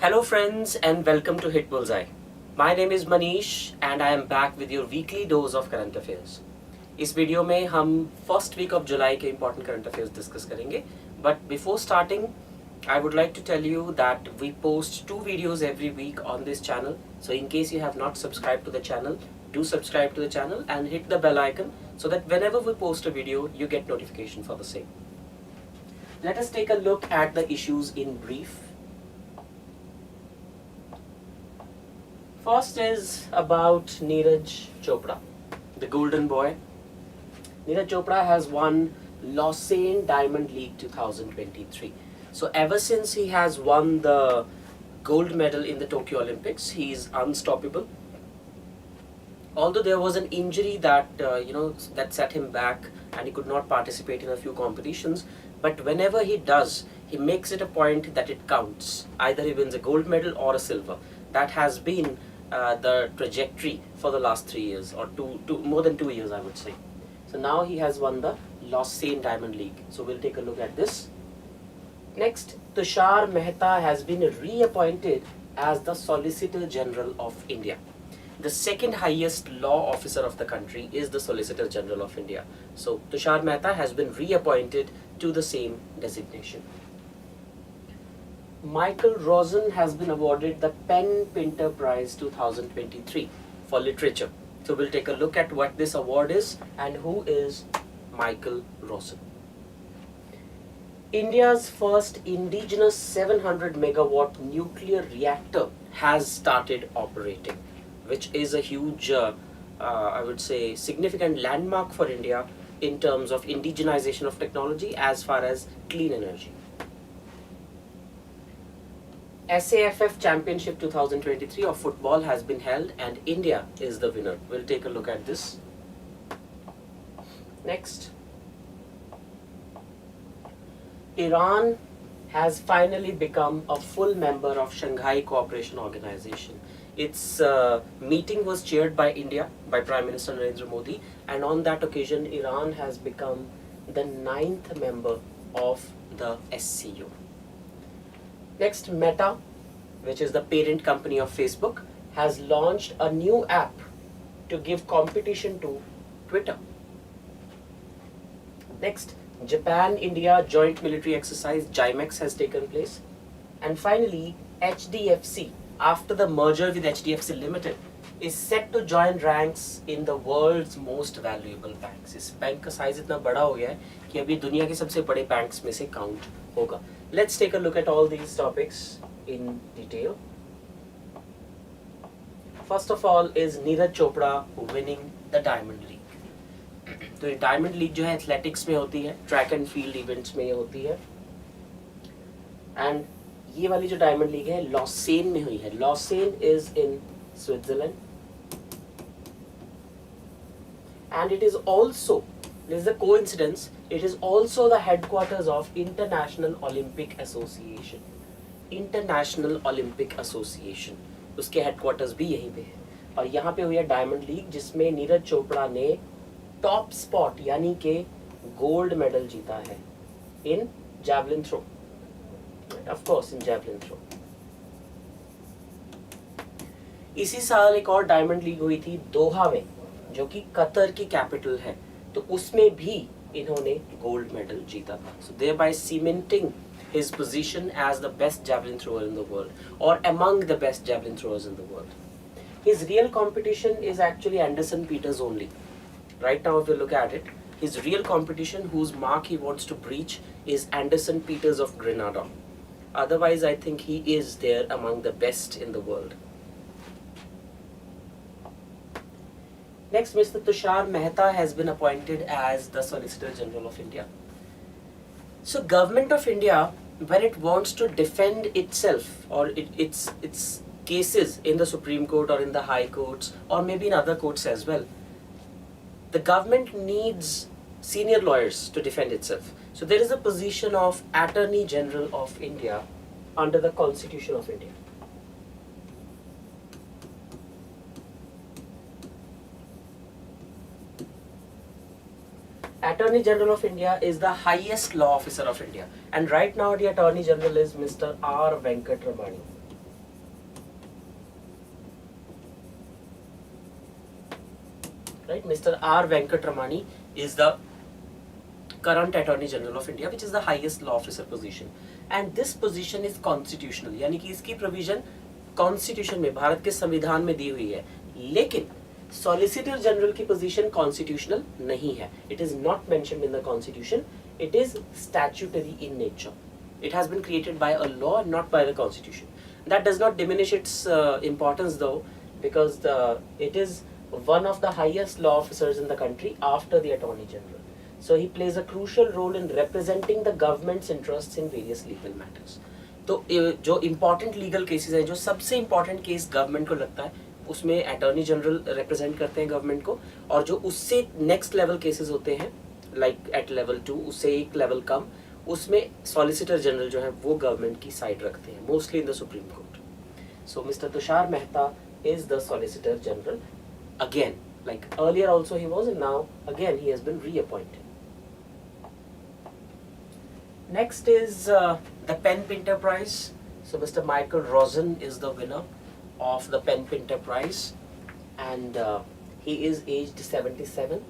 Hello friends and welcome to Hitbullseye. My name is Manish and I am back with your weekly dose of current affairs. इस video में हम first week of July के important current affairs discuss करेंगे. But before starting, I would like to tell you that we post 2 videos every week on this channel. So in case you have not subscribed to the channel, do subscribe to the channel and hit the bell icon so that whenever we post a video, you get notification for the same. Let us take a look at the issues in brief. First is about Nira Chopra, the golden boy. Nira Chopra has won Lausanne Diamond League 2023. So ever since he has won the gold medal in the Tokyo Olympics, he is unstoppable. Although there was an injury that that set him back and he could not participate in a few competitions, but whenever he does, he makes it a point that it counts. Either he wins a gold medal or a silver. That has been the trajectory for the last 3 years or more than 2 years, I would say. So now he has won the Lausanne Diamond League. So we'll take a look at this. Next, Tushar Mehta has been reappointed as the Solicitor General of India. The second highest law officer of the country is the Solicitor General of India. So Tushar Mehta has been reappointed to the same designation. Michael Rosen has been awarded the Pen Pinter Prize 2023 for literature. So we'll take a look at what this award is and who is Michael Rosen. India's first indigenous 700 megawatt nuclear reactor has started operating, which is a huge, I would say, significant landmark for India in terms of indigenization of technology as far as clean energy. SAFF Championship 2023 of football has been held and India is the winner. We'll take a look at this. Next. Iran has finally become a full member of Shanghai Cooperation Organization. Its meeting was chaired by India, by Prime Minister Narendra Modi, and on that occasion Iran has become the 9th member of the SCO. Next, Meta, which is the parent company of Facebook, has launched a new app to give competition to Twitter. Next, Japan-India joint military exercise GIMEX has taken place. And finally, HDFC, after the merger with HDFC Limited, is set to join ranks in the world's most valuable banks. इस bank का size इतना बड़ा हो गया है कि अभी दुनिया के सबसे बड़े banks में से count होगा. Let's take a look at all these topics in detail. First of all is Nira Chopra winning the Diamond League. तो ये Diamond League जो है athletics में होती है, track and field events में होती है. And ये वाली जो Diamond League है Lausanne में हुई है. Lausanne is in Switzerland. And it is also, this is a coincidence, it is also the headquarters of International Olympic Association. International Olympic Association. उसके headquarters भी यहीं पे है. और यहाँ पे हुई है Diamond League जिसमें नीरज चोपड़ा ने टॉप स्पॉट यानी के गोल्ड मेडल जीता है in javelin throw. Of course in javelin throw. इसी साल एक और Diamond League हुई थी दोहा में, जो कि कतर की कैपिटल है, तो उसमें भी इन्होंने गोल्ड मेडल जीता था. So thereby cementing his position as the best javelin thrower in the world or among the best javelin throwers in the world. His real competition is actually Anderson Peters only. Right now if you look at it, his real competition whose mark he wants to breach is Anderson Peters of Grenada. Otherwise I think he is there among the best in the world. Next, Mr. Tushar Mehta has been appointed as the Solicitor General of India. So, Government of India, when it wants to defend itself or its cases in the Supreme Court or in the High Courts or maybe in other courts as well, the government needs senior lawyers to defend itself. So, there is a position of Attorney General of India under the Constitution of India. Attorney General of India is the highest law officer of India, and right now the Attorney General is Mr. R. Venkatramani. right? Mr. R. Venkatramani is the current Attorney General of India, which is the highest law officer position. And this position is constitutional, यानी कि इसकी provision Constitution में, भारत के संविधान में दी हुई है. लेकिन Solicitor General की position constitutional नहीं है. It is not mentioned in the Constitution. It is statutory in nature. It has been created by a law and not by the Constitution. That does not diminish its importance though, because it is one of the highest law officers in the country after the Attorney General. So he plays a crucial role in representing the government's interests in various legal matters. तो जो important legal cases हैं, जो सबसे important case government को लगता है, उसमें Attorney General represent करते हैं government को, और जो उससे next level cases होते हैं, like at level 2, उससे एक level कम, उसमें Solicitor General जो है वो government की side रखते हैं, mostly in the Supreme Court. So Mr. Tushar Mehta is the Solicitor General again, like earlier also he was, and now again he has been reappointed. Next is the Pen Pinter Prize. So Mr. Michael Rosen is the winner of the Pen Pinter Prize, and he is aged 77.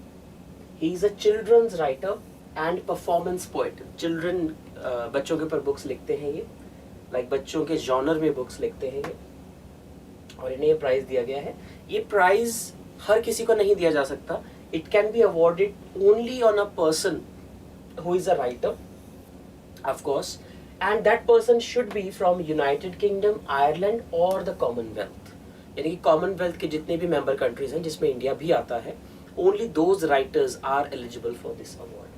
He is a children's writer and performance poet. Children बच्चों के ऊपर books लिखते हैं ये, like बच्चों के genre में books लिखते हैं ये, और इन्हें ये प्राइज दिया गया है. ये प्राइज हर किसी को नहीं दिया जा सकता. It can be awarded only on a person who is a writer, of course, and that person should be from United Kingdom, Ireland or the Commonwealth. यानी कि Commonwealth के जितने भी member countries हैं, जिसमें इंडिया भी आता है, only those writers are eligible for this award,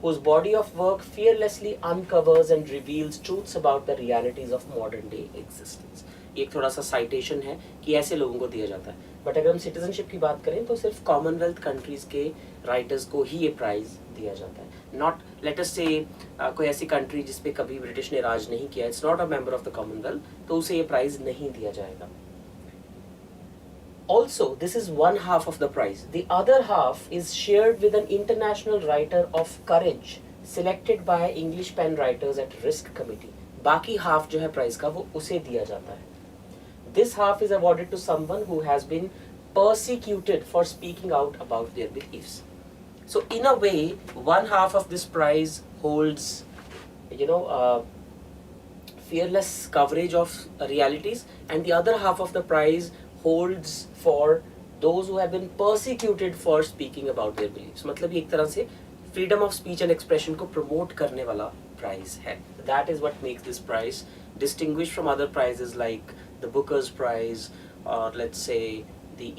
whose body of work fearlessly uncovers and reveals truths about the realities of modern day existence. एक थोड़ा सा citation है कि ऐसे लोगों को दिया जाता है. बट अगर हम citizenship की बात करें तो सिर्फ Commonwealth countries के writers को ही ये प्राइज दिया जाता है. Not let us say कोई ऐसी country जिसपे कभी ब्रिटिश ने राज नहीं किया, it's not a member of the Commonwealth, तो उसे ये प्राइज नहीं दिया जाएगा. Also, this is one half of the prize. The other half is shared with an international writer of courage selected by English pen writers at risk committee. बाकी half जो है prize का वो उसे दिया जाता है. This half is awarded to someone who has been persecuted for speaking out about their beliefs. So in a way, one half of this prize holds, fearless coverage of realities, and the other half of the prize holds for those who have been persecuted for speaking about their beliefs. मतलब ये एक तरह से freedom of speech and expression को promote करने वाला prize है. That is what makes this prize distinguished from other prizes like the Booker's Prize, or let's say the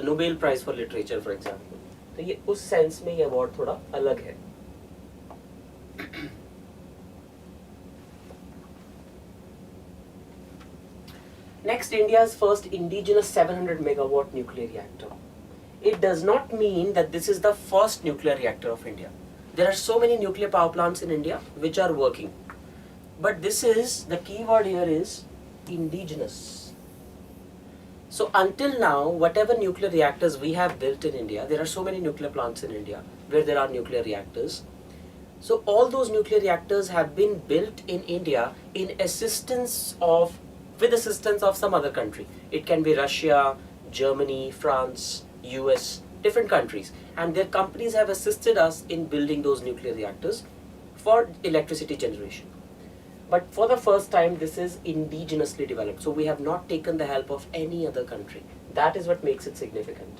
Nobel Prize for Literature, for example. तो ये उस sense में ये award थोड़ा अलग है. Next, India's first indigenous 700 megawatt nuclear reactor. It does not mean that this is the first nuclear reactor of India. There are so many nuclear power plants in India which are working. But this is, the key word here is indigenous. So until now, whatever nuclear reactors we have built in India, there are so many nuclear plants in India where there are nuclear reactors. So all those nuclear reactors have been built in India with assistance of some other country. It can be Russia, Germany, France, US, different countries. And their companies have assisted us in building those nuclear reactors for electricity generation. But for the first time, this is indigenously developed. So we have not taken the help of any other country. That is what makes it significant.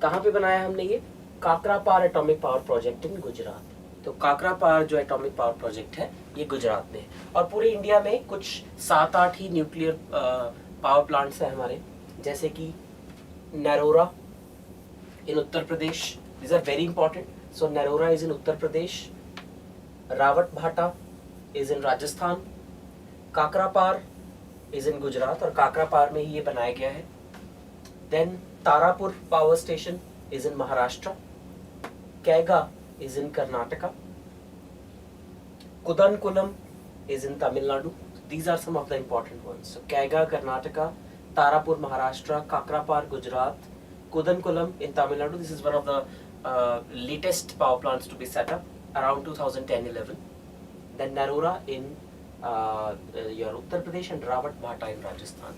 कहाँ पे बनाया हमने ये? Kakrapar atomic power project in Gujarat. तो काकरापार जो atomic power project है ये गुजरात में है. और पूरे इंडिया में कुछ 7-8 ही न्यूक्लियर पावर प्लांट्स हैं हमारे, जैसे कि Narora in Uttar Pradesh. These are very important. So Narora is in Uttar Pradesh. Rawat Bhata is in Rajasthan. Kakrapar is in Gujarat, और काकरापार में ही ये बनाया गया है. Then Tarapur power station is in Maharashtra. Kaiga is in Karnataka. Kudankulam is in Tamil Nadu. These are some of the important ones. So Kaiga, Karnataka, Tarapur, Maharashtra, Kakrapar, Gujarat, Kudankulam in Tamil Nadu. This is one of the latest power plants to be set up around 2010-11. Then Narora in your Uttar Pradesh and Rawat Bhata in Rajasthan.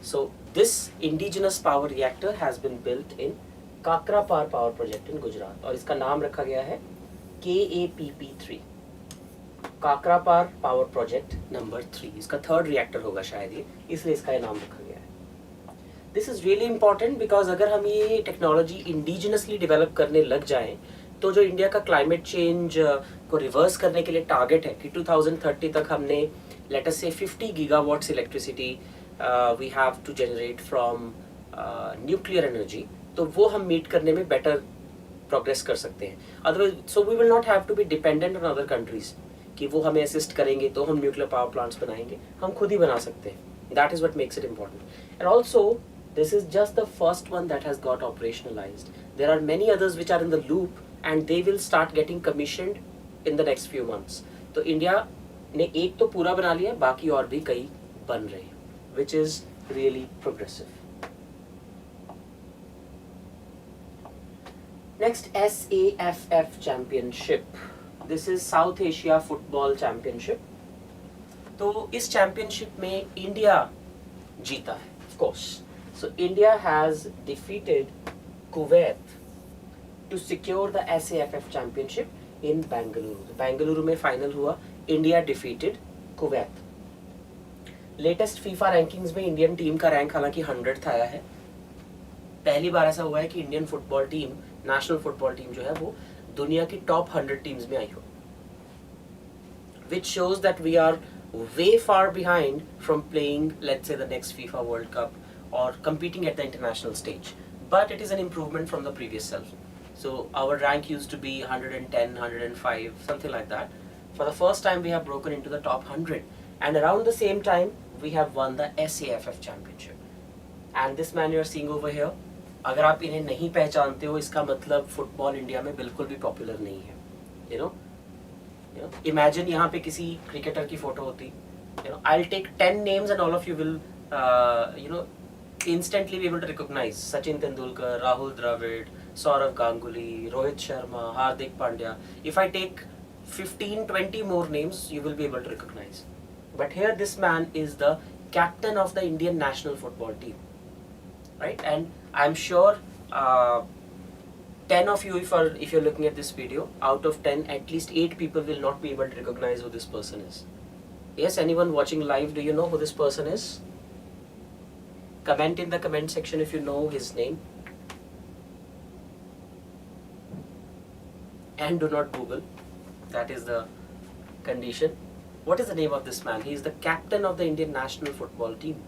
So this indigenous power reactor has been built in Kakrapar power project in Gujarat, और इसका नाम रखा गया है KAPP3, Kakrapar power project number 3। इसका third reactor होगा शायद ये, इसलिए इसका ये नाम रखा गया है। This is really important because अगर हम ये टेक्नोलॉजी इंडिजिनसली डेवलप करने लग जाएं तो जो इंडिया का क्लाइमेट चेंज को रिवर्स करने के लिए टारगेट है कि 2030 तक हमने late us say 50 gigawatts electricity we have to generate from nuclear energy, तो वो हम मीट करने में बेटर प्रोग्रेस कर सकते हैं। Otherwise so we will not have to be dependent on other countries कि वो हमें असिस्ट करेंगे तो हम न्यूक्लियर पावर प्लांट्स बनाएंगे, हम खुद ही बना सकते हैं। That is what makes it important. And also this is just the first one that has got operationalized. There are many others which are in the loop and they will start getting commissioned in the next few months. तो India ने एक तो पूरा बना लिया, बाकी और भी कई बन रहे हैं, which is really progressive. Next, SAFF Championship. This is South Asia Football Championship. तो इस championship में इंडिया जीता है, of course. So India has defeated Kuwait to secure the SAFF championship in Bengaluru. Bengaluru में final हुआ, India defeated Kuwait. Latest FIFA rankings में Indian team का rank हालांकि 100th आया है। पहली बार ऐसा हुआ है कि Indian football team, national football team जो है वो दुनिया की टॉप 100 टीम्स में आई हो, which shows that we are way far behind from playing, let's say, the next FIFA World Cup or competing at the international stage, but it is an improvement from the previous self. So our rank used to be 110, 105, something like that. For the first time we have broken into the top 100, and around the same time we have won the SAFF championship. And this man you are seeing over here, अगर आप इन्हें नहीं पहचानते हो इसका मतलब football India में बिल्कुल भी पॉपुलर नहीं है। You know, imagine यहाँ पे किसी क्रिकेटर की फोटो होती, I'll take 10 names and all of you will instantly be able to recognize Sachin Tendulkar, Rahul Dravid, Saurav Ganguly, Rohit Sharma, Hardik Pandya. If I take 15-20 more names, you will be able to recognize. But here this man is the captain of the Indian national football team, right? And I'm sure 10 of you, if you're looking at this video, out of 10, at least 8 people will not be able to recognize who this person is. Yes, anyone watching live, do you know who this person is? Comment in the comment section if you know his name. And do not Google. That is the condition. What is the name of this man? He is the captain of the Indian national football team.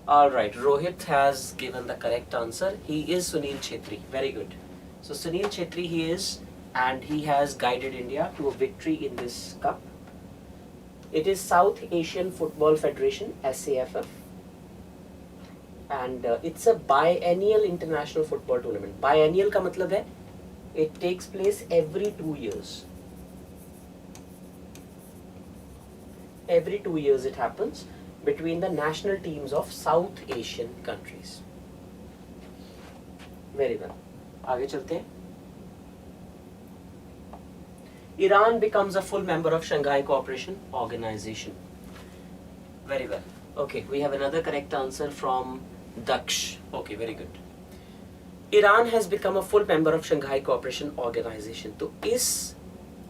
Alright, Rohit has given the correct answer. He is Sunil Chhetri. Very good. So Sunil Chhetri he is, and he has guided India to a victory in this cup. It is South Asian Football Federation, SAFF, and it's a biennial international football tournament. Biennial का मतलब है it takes place every 2 years. Every 2 years it happens between the national teams of South Asian countries. Very well. आगे चलते हैं. Iran becomes a full member of Shanghai Cooperation Organization. Very well. Okay, we have another correct answer from Daksh. Okay, very good. Iran has become a full member of Shanghai Cooperation Organization. तो इस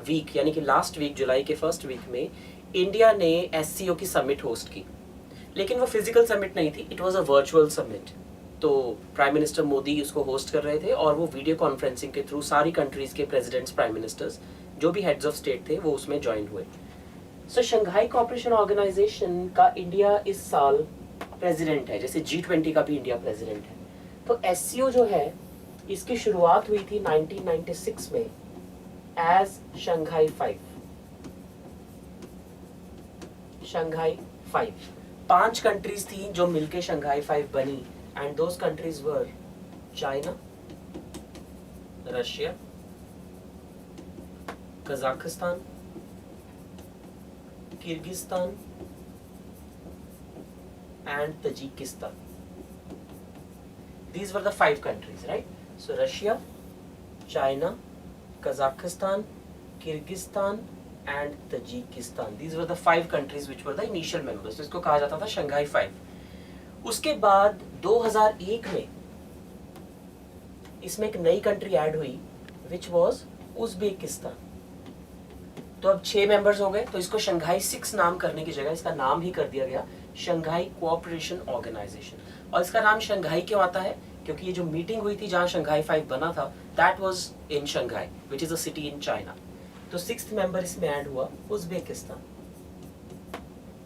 week यानी कि last week जुलाई के first week में India ने SCO की summit host की, लेकिन वो फिजिकल समिट नहीं थी, it was a virtual summit. तो प्राइम मिनिस्टर मोदी उसको होस्ट कर रहे थे और वो वीडियो कॉन्फ्रेंसिंग के थ्रू सारी कंट्रीज के प्रेसिडेंट्स, प्राइम मिनिस्टर्स, जो भी हेड्स ऑफ स्टेट थे वो उसमें ज्वाइन हुए। सो शंघाई कोऑपरेशन ऑर्गेनाइजेशन का इंडिया इस साल प्रेसिडेंट है, जैसे G20 का भी इंडिया प्रेसिडेंट है। तो SCO जो है इसकी शुरुआत हुई थी 1996 में एज शंघाई 5। शंघाई 5 5 कंट्रीज थी जो मिलके शंघाई 5 बनी, and those countries were China, Russia, Kazakhstan, Kyrgyzstan and Tajikistan. These were the 5 countries, right? So Russia, China, Kazakhstan, Kyrgyzstan and Tajikistan. These were the 5 countries which were the initial members. इसको कहा जाता था Shanghai 5। उसके बाद 2001 में इसमें एक नई कंट्री ऐड हुई विच वॉज उज्बेकिस्तान। तो अब 6 मेंबर्स हो गए, तो इसको शंघाई 6 नाम करने की जगह इसका नाम ही कर दिया गया शंघाई कोऑपरेशन ऑर्गेनाइजेशन। और इसका नाम शंघाई क्यों आता है? क्योंकि ये जो मीटिंग हुई थी जहां शंघाई 5 बना था, that was in Shanghai which is a city in China. तो 6th मेंबर इसमें ऐड हुआ उज्बेकिस्तान।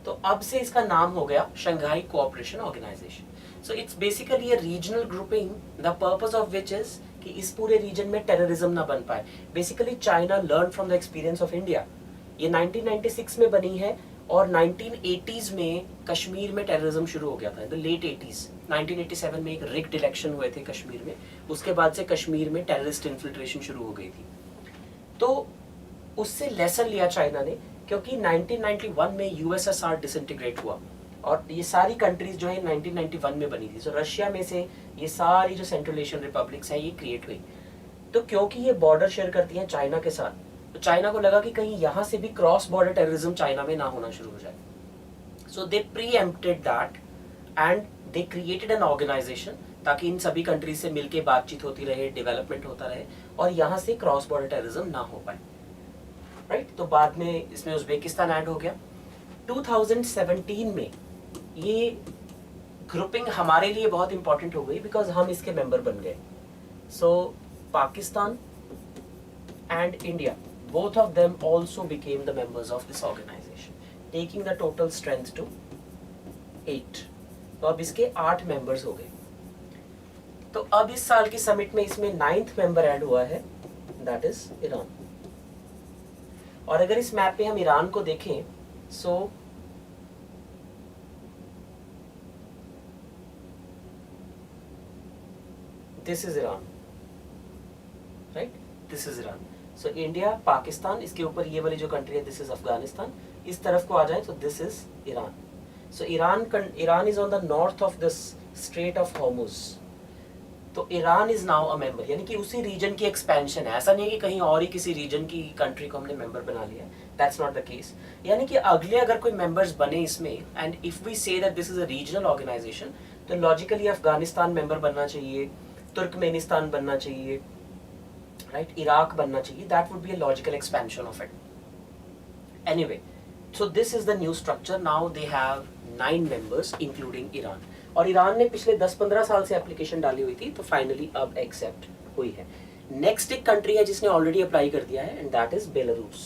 तो अब से इसका नाम हो गया Shanghai cooperation organisation. So it's basically a regional grouping, the purpose of which is कि इस पूरे रीजन में टेररिज्म ना बन पाए। Basically China learn from the experience of India. ये 1996 में बनी है और 1980s में कश्मीर में टेररिज्म शुरू हो गया था, इन द लेट 80s। 1987 में एक रिग्ड इलेक्शन हुए थे कश्मीर में, उसके बाद से कश्मीर में टेररिस्ट इन्फिल्ट्रेशन शुरू हो गई थी। तो उससे लेसन लिया चाइना ने, क्योंकि 1991 में यूएसएसआर डिसइंटीग्रेट हुआ और ये सारी कंट्रीज जो है 1991 में बनी थी। सो रशिया में से ये सारी जो सेंट्रल एशियन रिपब्लिक्स है ये क्रिएट हुई। तो क्योंकि ये बॉर्डर शेयर करती हैं चाइना के साथ, तो चाइना को लगा कि कहीं यहाँ से भी क्रॉस बॉर्डर टेररिज्म चाइना में ना होना शुरू हो जाए। So they preempted that and they created an organization, ताकि इन सभी कंट्रीज से मिलके बातचीत होती रहे, डेवलपमेंट होता रहे और यहाँ से क्रॉस बॉर्डर टेररिज्म ना हो पाए, राइट। तो बाद में इसमें उज्बेकिस्तान ऐड हो गया। 2017 में ये ग्रुपिंग हमारे लिए बहुत इंपॉर्टेंट हो गई बिकॉज हम इसके मेंबर बन गए। So Pakistan and India, both of them also became the members of this organization, taking the total strength to 8. तो अब इसके 8 मेंबर्स हो गए। तो अब इस साल की समिट में इसमें 9th मेंबर ऐड हुआ है, दैट इज ईरान। और अगर इस मैप पे हम ईरान को देखें, so this is Iran, right, this is Iran. So India, Pakistan, इसके ऊपर ये वाली जो कंट्री है दिस इज अफगानिस्तान। इस तरफ को आ जाए तो this is Iran. So Iran is on the north of this strait of Hormuz. तो Iran is now a member, यानी कि उसी रीजन की एक्सपेंशन है। ऐसा नहीं है कि कहीं और ही किसी रीजन की कंट्री को हमने मेंबर बना लिया, दैट्स नॉट द केस। यानी कि अगले अगर कोई मेंबर्स बने इसमें, and if we say that this is a regional organisation, तो लॉजिकली अफगानिस्तान मेंबर बनना चाहिए, तुर्कमेनिस्तान बनना चाहिए, right, Iraq बनना चाहिए, that would be a logical expansion of it. Anyway, so this is the new structure. Now they have 9 members including Iran. और Iran ने पिछले 10-15 साल से एप्लीकेशन डाली हुई थी, तो फाइनली अब एक्सेप्ट हुई है। नेक्स्ट एक कंट्री है जिसने ऑलरेडी अप्लाई कर दिया है, and that is Belarus.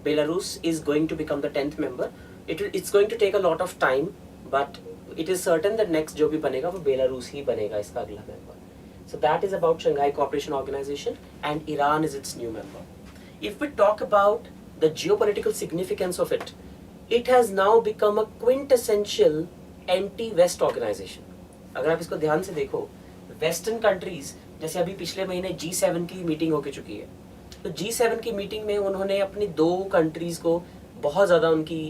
Belarus is going to become the 10th member. It's going to take a lot of time, but it is certain that next जो भी बनेगा वो बेलारूस ही बनेगा इसका अगला member. So that is about Shanghai Cooperation Organization, and Iran is its new member. If we talk about the geopolitical significance of it, it has now become a quintessential anti-West organization. अगर आप इसको ध्यान से देखो, western countries जैसे अभी पिछले महीने G7 की मीटिंग होके चुकी है, तो G7 की मीटिंग में उन्होंने अपनी 2 कंट्रीज को बहुत ज़्यादा उनकी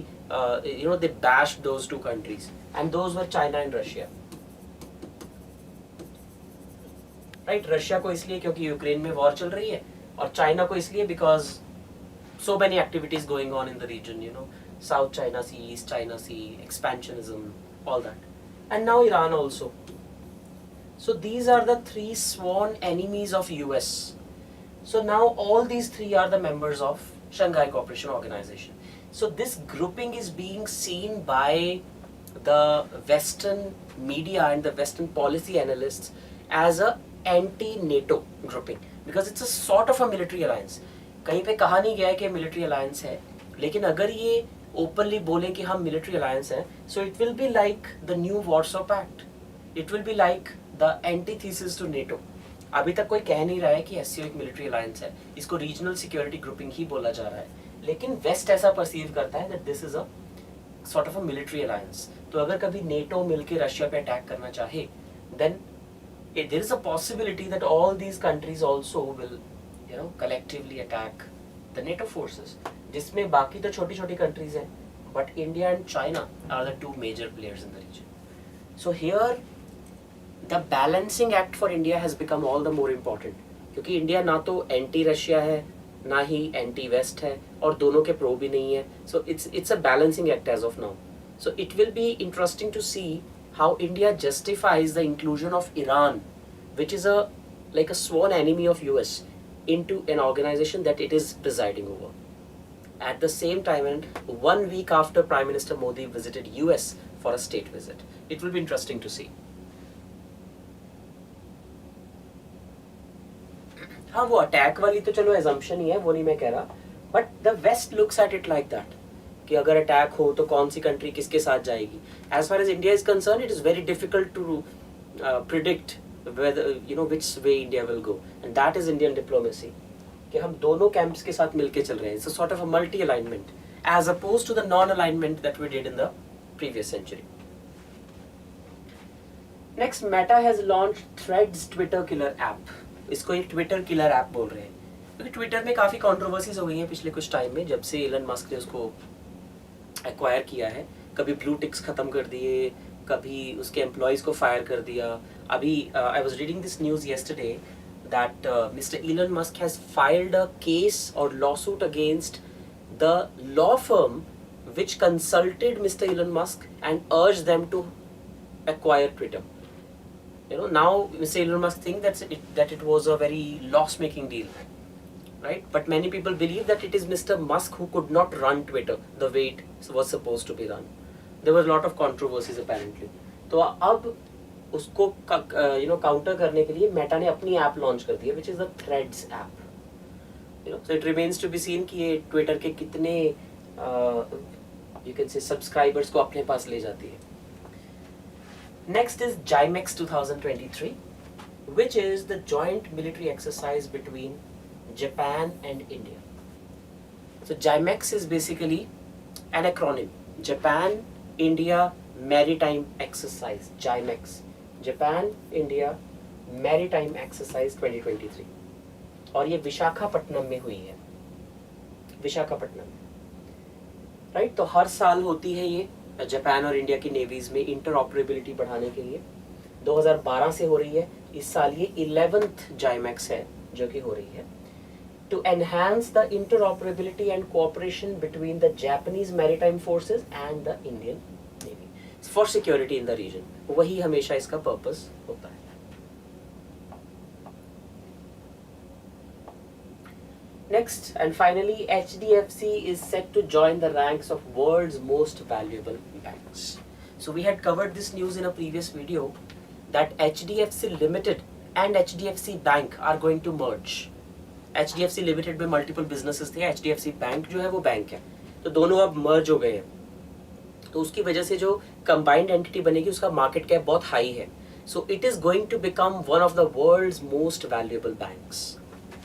they bashed those 2 countries, and those were China and Russia. Right, Russia को इसलिए क्योंकि यूक्रेन में वॉर चल रही है, और चाइना को इसलिए because so many activities going on in the region, South China Sea, East China Sea, expansionism, all that, and now Iran also. So these are the 3 sworn enemies of US. So now all these 3 are the members of Shanghai Cooperation Organization. So this grouping is being seen by the Western media and the Western policy analysts as a anti-NATO grouping, because it's a sort of a military alliance. कहीं पे कहा नहीं गया है कि military alliance है, लेकिन अगर ये openly बोले कि हम military alliance है, so it will be like the new Warsaw Pact. It will be like the antithesis to NATO. अभी तक कोई कह नहीं रहा है कि SCO एक military alliance है, इसको regional security grouping ही बोला जा रहा है, लेकिन West ऐसा perceive करता है that this is a sort of a military alliance. तो अगर कभी NATO मिलके रशिया पे अटैक करना चाहे, then there is a possibility that all these countries also will, collectively attack the NATO forces. जिसमें बाकी तो छोटी-छोटी countries हैं, but India and China are the 2 major players in the region. So here, the balancing act for India has become all the more important, क्योंकि India ना तो anti Russia है, ना ही anti West है, और दोनों के pro भी नहीं है. So it's a balancing act as of now. So it will be interesting to see how India justifies the inclusion of Iran, which is a like a sworn enemy of US, into an organization that it is presiding over. At the same time, and 1 week after Prime Minister Modi visited US for a state visit. It will be interesting to see. हाँ वो attack वाली तो चलो assumption ही है, वो नहीं मैं कह रहा, but the West looks at it like that कि अगर अटैक हो तो कौन सी कंट्री किसके साथ जाएगी. As far as India is concerned, it is very difficult to predict whether which way India will go, and that is Indian diplomacy. कि हम दोनों कैंप्स के साथ मिलके चल रहे हैं. It's a sort of a multi-alignment as opposed to the non-alignment that we did in the previous century. Next, Meta has launched Threads Twitter killer app. इसको एक ट्विटर किलर ऐप बोल रहे हैं क्योंकि ट्विटर में काफ़ी कंट्रोवर्सीज हो गई हैं पिछले कुछ टाइम में, जब से इलन मस्क ने उसको एक्वायर किया है. कभी ब्लू टिक्स ख़त्म कर दिए, कभी उसके एम्प्लॉयज़ को फायर कर दिया. अभी I was reading this news yesterday that mister Elon Musk has filed a case और lawsuit against the law firm which consulted Mr. Elon Musk and urged them to acquire Twitter. Now Mr. Elon Musk thinks that it was a very loss-making deal, right? But many people believe that it is Mr. Musk who could not run Twitter the way it was supposed to be run. There was a lot of controversies apparently. तो अब उसको counter करने के लिए Meta ने अपनी app launch कर दी है, which is the Threads app. So it remains to be seen कि ये Twitter के कितने you can say subscribers को अपने पास ले जाती है. Next is GIMEX 2023, which is the joint military exercise between Japan and India. So GIMEX is basically an acronym. Japan India Maritime Exercise. GIMEX. Japan India Maritime Exercise 2023. और ये विशाखापट्टनम में हुई है. विशाखापट्टनम. राइट तो हर साल होती है ये जापान और इंडिया की नेवीज में इंटरऑपरेबिलिटी बढ़ाने के लिए. 2012 से हो रही है. इस साल ये 11th जाइमैक्स है जो कि हो रही है. To enhance the interoperability and cooperation between the Japanese maritime forces and the Indian navy for security in the region. वही हमेशा इसका पर्पस होता है. Next and finally, HDFC is set to join the ranks of world's most valuable banks. So we had covered this news in a previous video that HDFC Limited and HDFC Bank are going to merge. HDFC Limited में multiple businesses थे, HDFC Bank जो है वो bank है, तो दोनों अब merge हो गए हैं. तो उसकी वजह से जो combined entity बनेगी उसका market cap बहुत high है. So it is going to become one of the world's most valuable banks,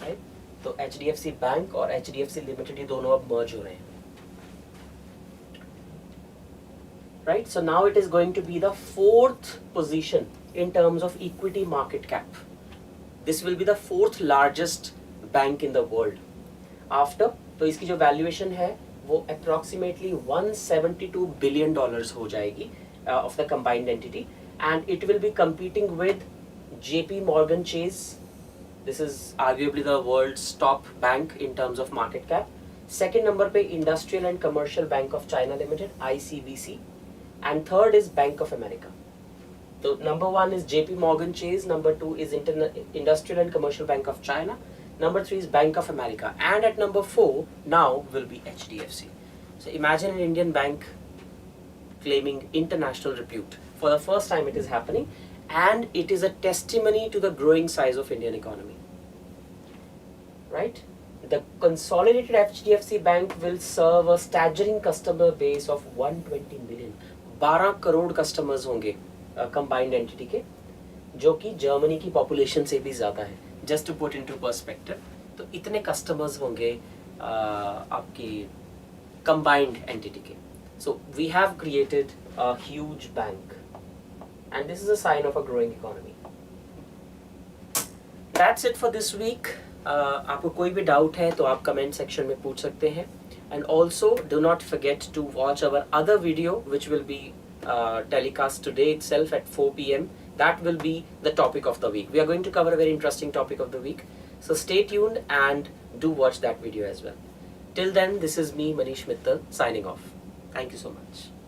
right? तो HDFC बैंक और HDFC लिमिटेड ये दोनों अब मर्ज हो रहे हैं. Right so now it is going to be the 4th position in terms of equity market cap. This will be the 4th largest bank in the world after. तो इसकी जो valuation है वो अप्रोक्सीमेटली $172 बिलियन हो जाएगी of the combined entity, and it will be competing with JP Morgan Chase. This is arguably the world's top bank in terms of market cap. Second number पे Industrial and Commercial Bank of China Limited (ICBC), and third is Bank of America. So number 1 is JP Morgan Chase, number 2 is Industrial and Commercial Bank of China, number 3 is Bank of America, and at number 4 now will be HDFC. So imagine an Indian bank claiming international repute. For the first time it is happening, and it is a testimony to the growing size of Indian economy. Right? The consolidated HDFC Bank will serve a staggering customer base of 120 million. 12 crore customers होंगे combined entity के, जो कि Germany की population से भी ज़्यादा है. Just to put into perspective, तो इतने कस्टमर्स होंगे आपकी combined entity के. So we have created a huge bank, and this is a sign of a growing economy. That's it for this week. आपको कोई भी डाउट है तो आप कमेंट सेक्शन में पूछ सकते हैं. And also do not forget to watch our other video which will be telecast today itself at 4 p.m. That will be the topic of the week. We are going to cover a very interesting topic of the week. So stay tuned and do watch that video as well. Till then, this is me, Manish Mittal, signing off. Thank you so much.